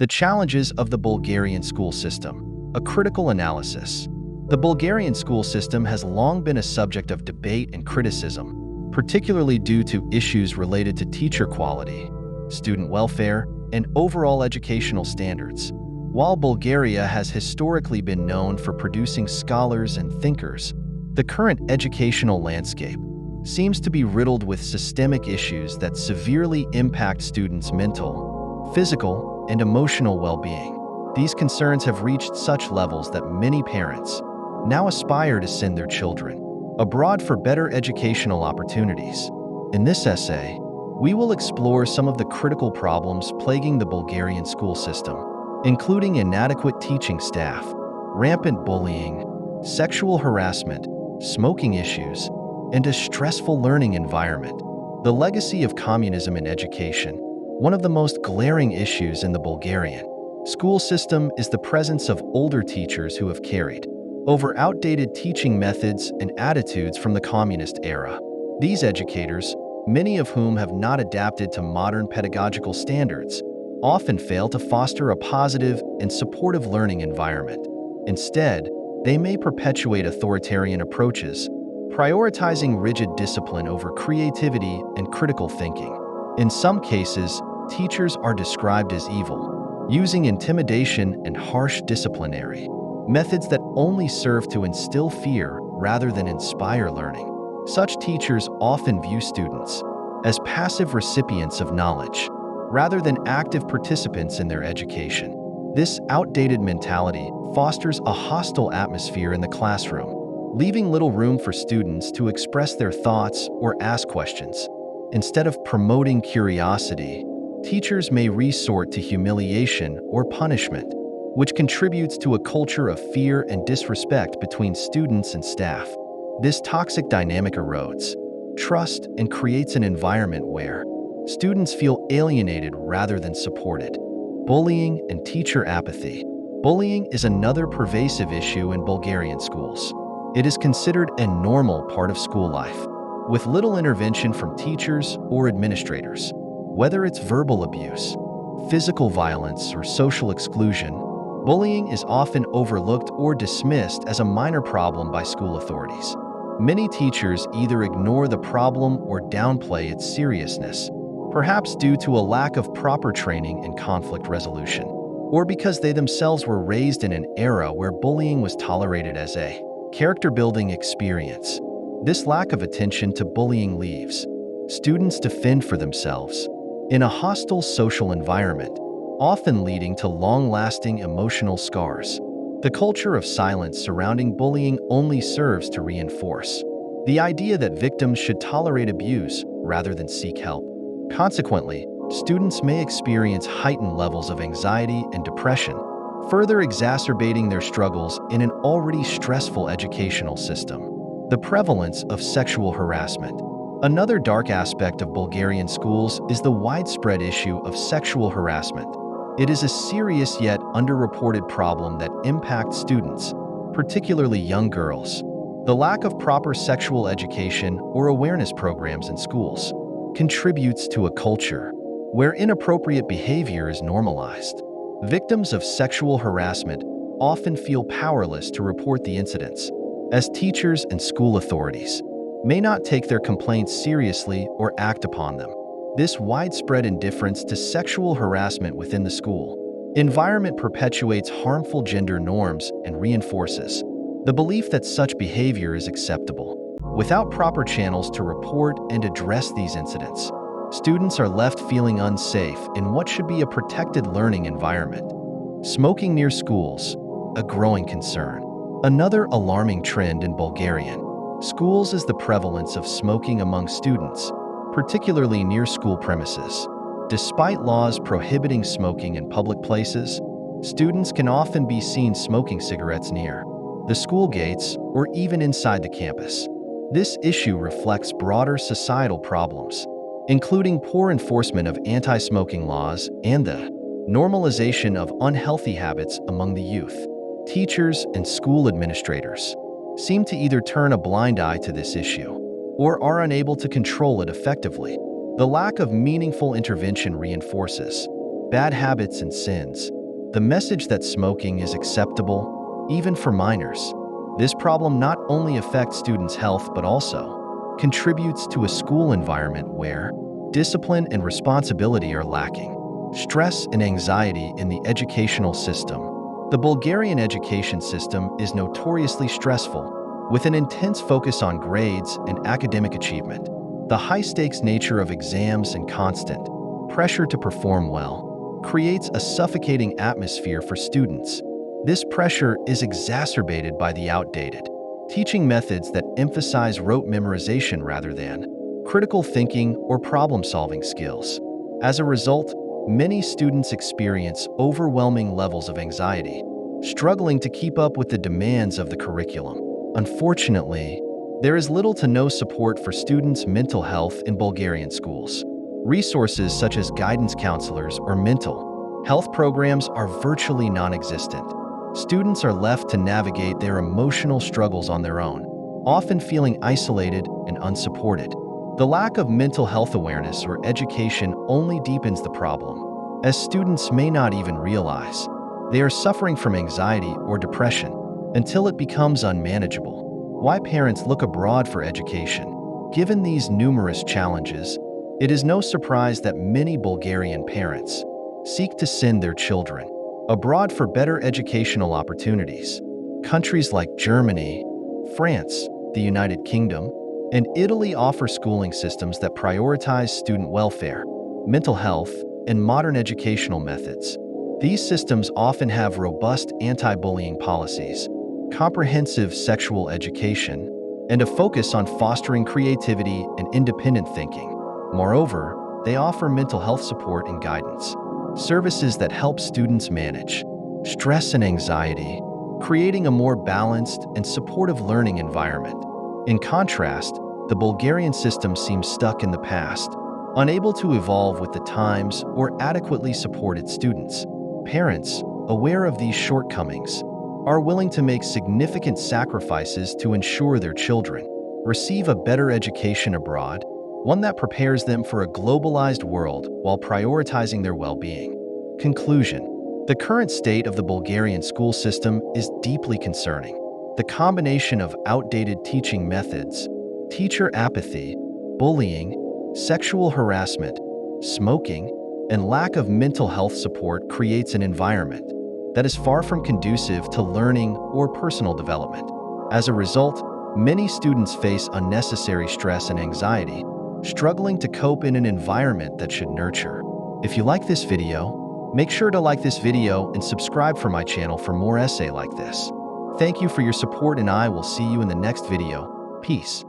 The challenges of the Bulgarian school system. A critical analysis. The Bulgarian school system has long been a subject of debate and criticism, particularly due to issues related to teacher quality, student welfare, and overall educational standards. While Bulgaria has historically been known for producing scholars and thinkers, the current educational landscape seems to be riddled with systemic issues that severely impact students' mental, physical, and emotional well-being. These concerns have reached such levels that many parents now aspire to send their children abroad for better educational opportunities. In this essay, we will explore some of the critical problems plaguing the Bulgarian school system, including inadequate teaching staff, rampant bullying, sexual harassment, smoking issues, and a stressful learning environment. The legacy of communism in education. One of the most glaring issues in the Bulgarian school system is the presence of older teachers who have carried over outdated teaching methods and attitudes from the communist era. These educators, many of whom have not adapted to modern pedagogical standards, often fail to foster a positive and supportive learning environment. Instead, they may perpetuate authoritarian approaches, prioritizing rigid discipline over creativity and critical thinking. In some cases, teachers are described as evil, using intimidation and harsh disciplinary methods that only serve to instill fear rather than inspire learning. Such teachers often view students as passive recipients of knowledge, rather than active participants in their education. This outdated mentality fosters a hostile atmosphere in the classroom, leaving little room for students to express their thoughts or ask questions. Instead of promoting curiosity, teachers may resort to humiliation or punishment, which contributes to a culture of fear and disrespect between students and staff. This toxic dynamic erodes trust and creates an environment where students feel alienated rather than supported. Bullying and teacher apathy. Bullying is another pervasive issue in Bulgarian schools. It is considered a normal part of school life, with little intervention from teachers or administrators. Whether it's verbal abuse, physical violence, or social exclusion, bullying is often overlooked or dismissed as a minor problem by school authorities. Many teachers either ignore the problem or downplay its seriousness, perhaps due to a lack of proper training in conflict resolution, or because they themselves were raised in an era where bullying was tolerated as a character-building experience. This lack of attention to bullying leaves students to fend for themselves in a hostile social environment, often leading to long-lasting emotional scars. The culture of silence surrounding bullying only serves to reinforce the idea that victims should tolerate abuse rather than seek help. Consequently, students may experience heightened levels of anxiety and depression, further exacerbating their struggles in an already stressful educational system. The prevalence of sexual harassment. Another dark aspect of Bulgarian schools is the widespread issue of sexual harassment. It is a serious yet underreported problem that impacts students, particularly young girls. The lack of proper sexual education or awareness programs in schools contributes to a culture where inappropriate behavior is normalized. Victims of sexual harassment often feel powerless to report the incidents, as teachers and school authorities may not take their complaints seriously or act upon them. This widespread indifference to sexual harassment within the school environment perpetuates harmful gender norms and reinforces the belief that such behavior is acceptable. Without proper channels to report and address these incidents, students are left feeling unsafe in what should be a protected learning environment. Smoking near schools, a growing concern. Another alarming trend in Bulgarian schools is the prevalence of smoking among students, particularly near school premises. Despite laws prohibiting smoking in public places, students can often be seen smoking cigarettes near the school gates or even inside the campus. This issue reflects broader societal problems, including poor enforcement of anti-smoking laws and the normalization of unhealthy habits among the youth. Teachers and school administrators seem to either turn a blind eye to this issue or are unable to control it effectively. The lack of meaningful intervention reinforces bad habits and sins. The message that smoking is acceptable, even for minors. This problem not only affects students' health but also contributes to a school environment where discipline and responsibility are lacking. Stress and anxiety in the educational system. The Bulgarian education system is notoriously stressful, with an intense focus on grades and academic achievement. The high-stakes nature of exams and constant pressure to perform well creates a suffocating atmosphere for students. This pressure is exacerbated by the outdated teaching methods that emphasize rote memorization rather than critical thinking or problem-solving skills. As a result, many students experience overwhelming levels of anxiety, struggling to keep up with the demands of the curriculum. Unfortunately, there is little to no support for students' mental health in Bulgarian schools. Resources such as guidance counselors or mental health programs are virtually non-existent. Students are left to navigate their emotional struggles on their own, often feeling isolated and unsupported. The lack of mental health awareness or education only deepens the problem, as students may not even realize they are suffering from anxiety or depression until it becomes unmanageable. Why parents look abroad for education? Given these numerous challenges, it is no surprise that many Bulgarian parents seek to send their children abroad for better educational opportunities. Countries like Germany, France, the United Kingdom, and Italy offer schooling systems that prioritize student welfare, mental health, and modern educational methods. These systems often have robust anti-bullying policies, comprehensive sexual education, and a focus on fostering creativity and independent thinking. Moreover, they offer mental health support and guidance, services that help students manage stress and anxiety, creating a more balanced and supportive learning environment. In contrast, the Bulgarian system seems stuck in the past, unable to evolve with the times or adequately support its students. Parents, aware of these shortcomings, are willing to make significant sacrifices to ensure their children receive a better education abroad, one that prepares them for a globalized world while prioritizing their well-being. Conclusion: the current state of the Bulgarian school system is deeply concerning. The combination of outdated teaching methods, teacher apathy, bullying, sexual harassment, smoking, and lack of mental health support creates an environment that is far from conducive to learning or personal development. As a result, many students face unnecessary stress and anxiety, struggling to cope in an environment that should nurture. If you like this video, make sure to like this video and subscribe for my channel for more essay like this. Thank you for your support and I will see you in the next video. Peace.